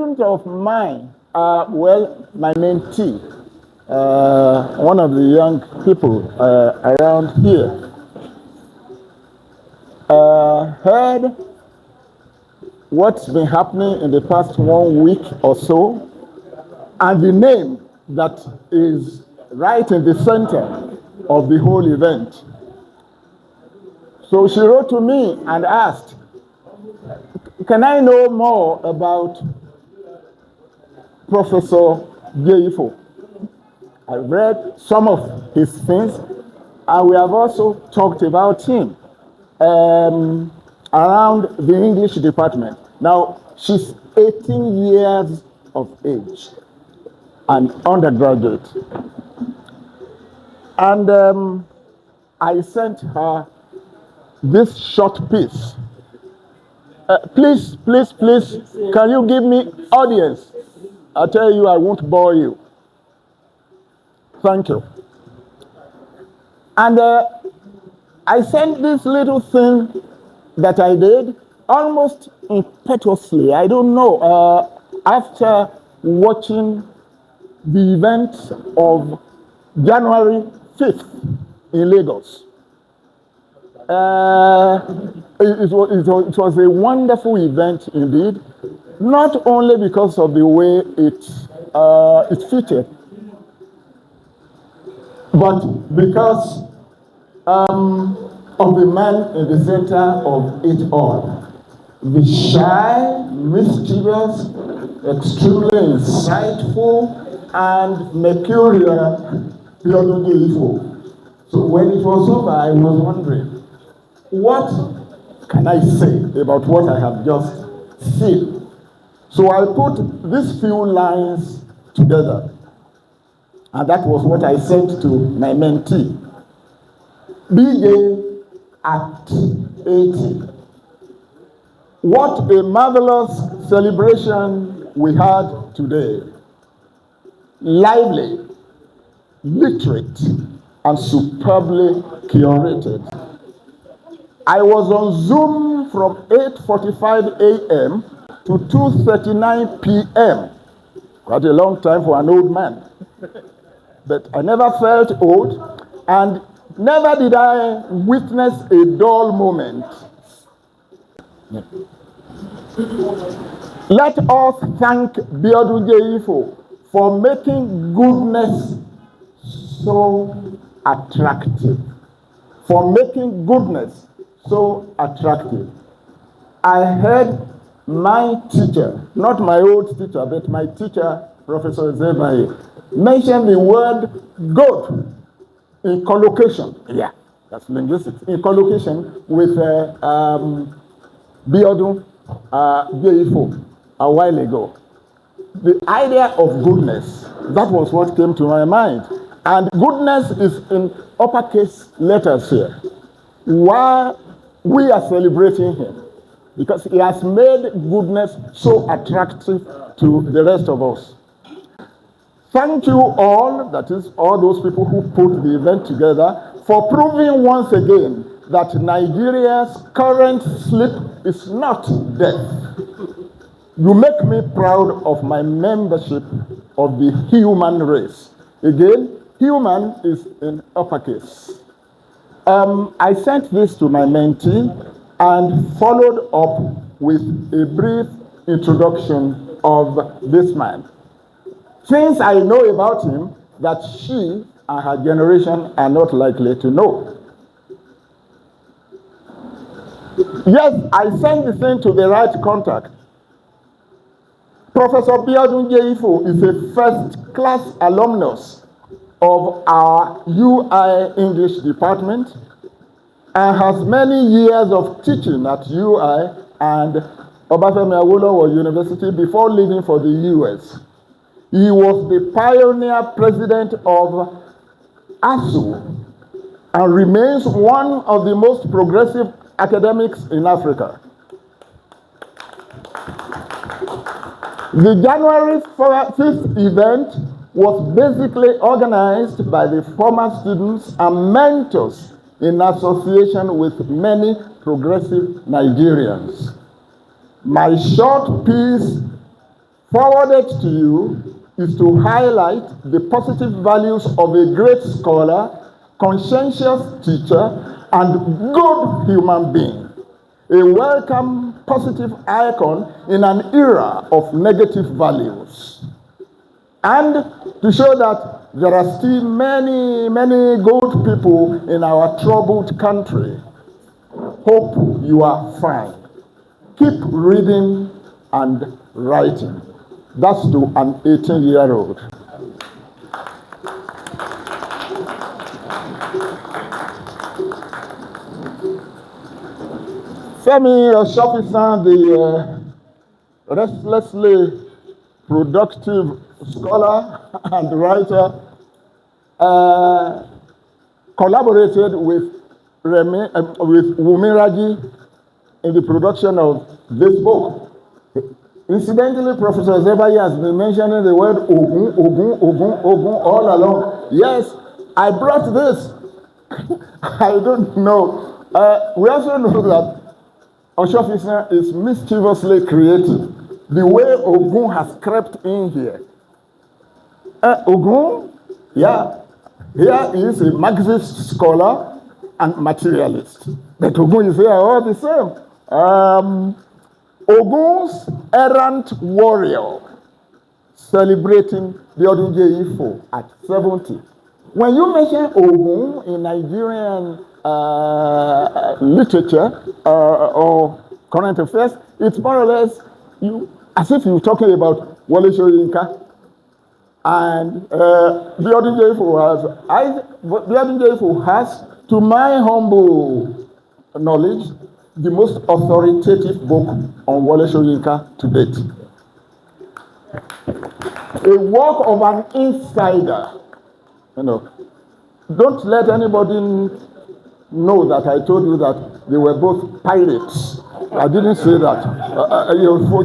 student of mine, well, my mentee, one of the young people around here, heard what's been happening in the past 1 week or so, and the name that is right in the center of the whole event. So she wrote to me and asked, can I know more about Professor Jeyifo? I read some of his things, and we have also talked about him around the English department. Now, she's 18 years of age, an undergraduate. And I sent her this short piece. Please, can you give me audience? I tell you, I won't bore you. Thank you. And I sent this little thing that I did almost impetuously. I don't know. After watching the events of January 5th in Lagos, it was a wonderful event indeed, not only because of the way it fitted, but because of the man in the center of it all. The shy, mischievous, extremely insightful, and mercurial Biodun Jeyifo. So when it was over, I was wondering, what can I say about what I have just seen? So I put these few lines together, and that was what I sent to my mentee. BJ at 80. What a marvelous celebration we had today. Lively, literate, and superbly curated. I was on Zoom from 8:45 a.m. to 2:39 p.m. Quite a long time for an old man. But I never felt old, and never did I witness a dull moment. Let us thank Biodun Jeyifo for making goodness so attractive. For making goodness so attractive. I heard my teacher, not my old teacher, but my teacher, Professor Biodun, mention the word good in collocation. Yeah, that's linguistics. In collocation with Biodun Jeyifo a while ago. The idea of goodness, that was what came to my mind. And goodness is in uppercase letters here. Why we are celebrating him? Because he has made goodness so attractive to the rest of us. Thank you all, that is, all those people who put the event together, for proving once again that Nigeria's current sleep is not death. You make me proud of my membership of the human race. Again, human is in uppercase. I sent this to my mentee and followed up with a brief introduction of this man. Things I know about him that she and her generation are not likely to know. Yes, I sent the thing to the right contact. Professor Biodun Jeyifo is a first-class alumnus of our UI English department and has many years of teaching at UI and Obafemi Awolowo University before leaving for the US. He was the pioneer president of ASU and remains one of the most progressive academics in Africa. The January 5th event was basically organized by the former students and mentors in association with many progressive Nigerians. My short piece forwarded to you is to highlight the positive values of a great scholar, conscientious teacher, and good human being. A welcome, positive icon in an era of negative values. And to show that there are still many, many good people in our troubled country. Hope you are fine. Keep reading and writing. That's to an 18-year-old. Femi Osofisa, the restlessly productive scholar and writer, collaborated with Wumi Raji in the production of this book. Incidentally, Professor Zebayi has been mentioning the word Ogun, Ogun, Ogun, Ogun all along. Yes, I brought this. I don't know. We also know that Osofisa is mischievously creative. The way Ogun has crept in here. Ogun, yeah, here is a Marxist scholar and materialist. But Ogun is here all the same. Ogun's errant warrior, celebrating Biodun Jeyifo at 70. When you mention Ogun in Nigerian literature or current affairs, it's more or less as if you're talking about Wole Soyinka. And Biodun Jeyifo has, to my humble knowledge, the most authoritative book on Wole Soyinka to date. A work of an insider. Don't let anybody know that I told you that they were both pirates. I didn't say that.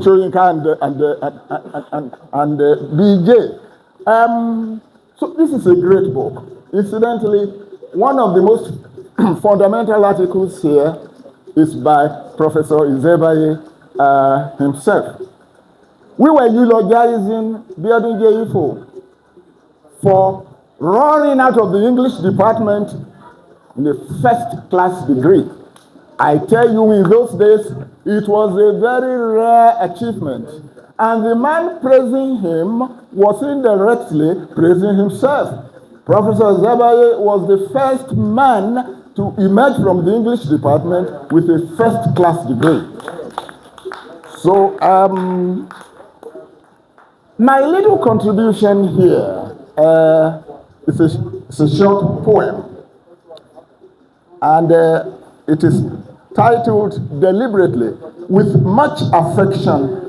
Soyinka and BJ. So this is a great book. Incidentally, one of the most fundamental articles here is by Professor Zebayi himself. We were eulogizing Biodun Jeyifo for running out of the English department in a first-class degree. I tell you, in those days, it was a very rare achievement. And the man praising him was indirectly praising himself. Professor Zebayi was the first man to emerge from the English department with a first-class degree. So, my little contribution here is a short poem. And it is titled deliberately, With Much Affection,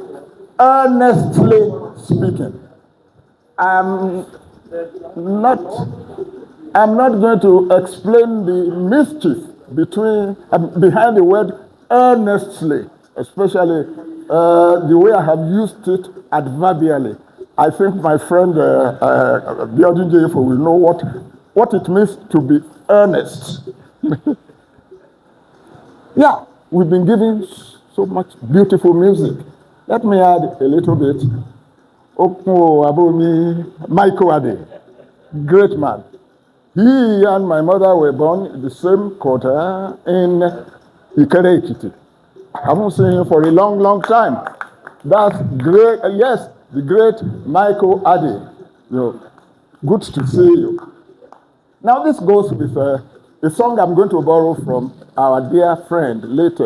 Earnestly Speaking. I'm not going to explain the mischief behind the word earnestly, especially the way I have used it adverbially. I think my friend Biodun Jeyifo will know what it means to be earnest. Yeah, we've been given so much beautiful music. Let me add a little bit. Michael Ade, great man. He and my mother were born in the same quarter in Ikere Ekiti. I haven't seen him for a long, long time. That's great. Yes, the great Michael Ade. Good to see you. Now this goes with a song I'm going to borrow from our dear friend, late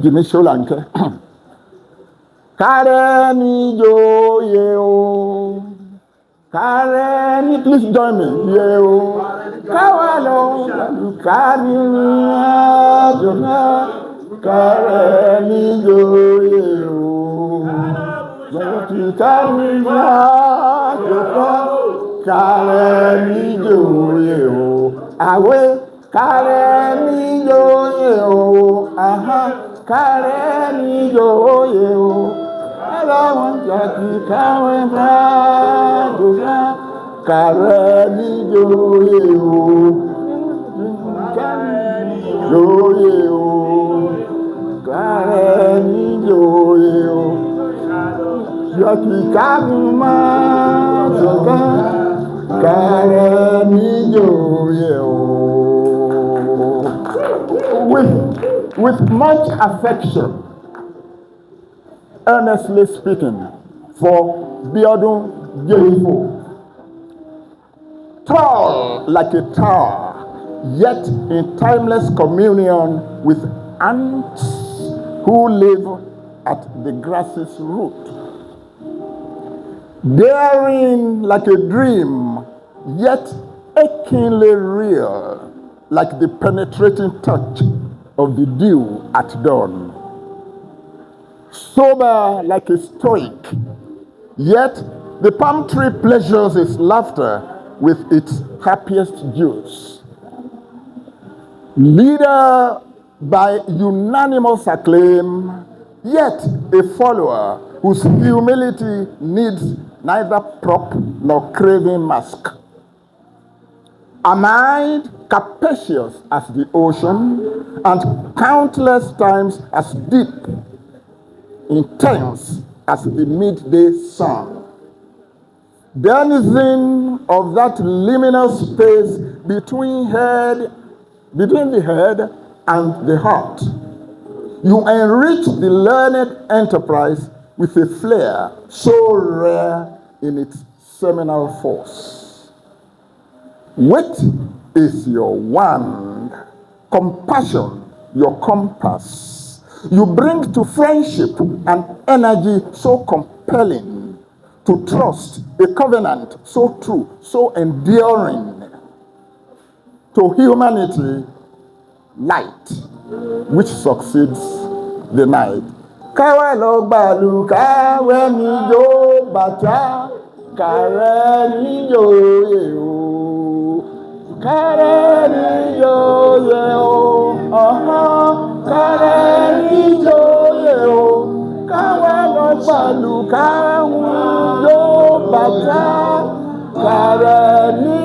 Jimmy Sholanke. Kareni yo yeo, Kareni, please join me. Yeo, Kawalo, Kareni yo yeo, Kareni yo yeo, Awe, Kareni yo yeo, aha, Kareni yo yeo. I want to come and Kareni yo, Kareni yo, Kavuma Soka Kare Nijoye. With much affection, earnestly speaking, for Biodun Jeyifo, tall like a tower, yet in timeless communion with ants who live at the grass's root. Daring like a dream, yet achingly real, like the penetrating touch of the dew at dawn. Sober like a stoic, yet the palm tree pleasures its laughter with its happiest juice. Leader by unanimous acclaim, yet a follower whose humility needs neither prop nor craving mask. A mind capacious as the ocean and countless times as deep, intense as the midday sun. Denizen of that liminal space between the head and the heart. You enrich the learned enterprise with a flair so rare in its seminal force. Wit is your wand, compassion your compass. You bring to friendship an energy so compelling, to trust a covenant so true, so enduring, to humanity light, which succeeds the night. Kawe lo balu, kawe ni jo bacha, kare ni jo yeo. Kare ni jo yeo, kare ni jo yeo. Kawe lo balu, kawe ni jo bacha, kare ni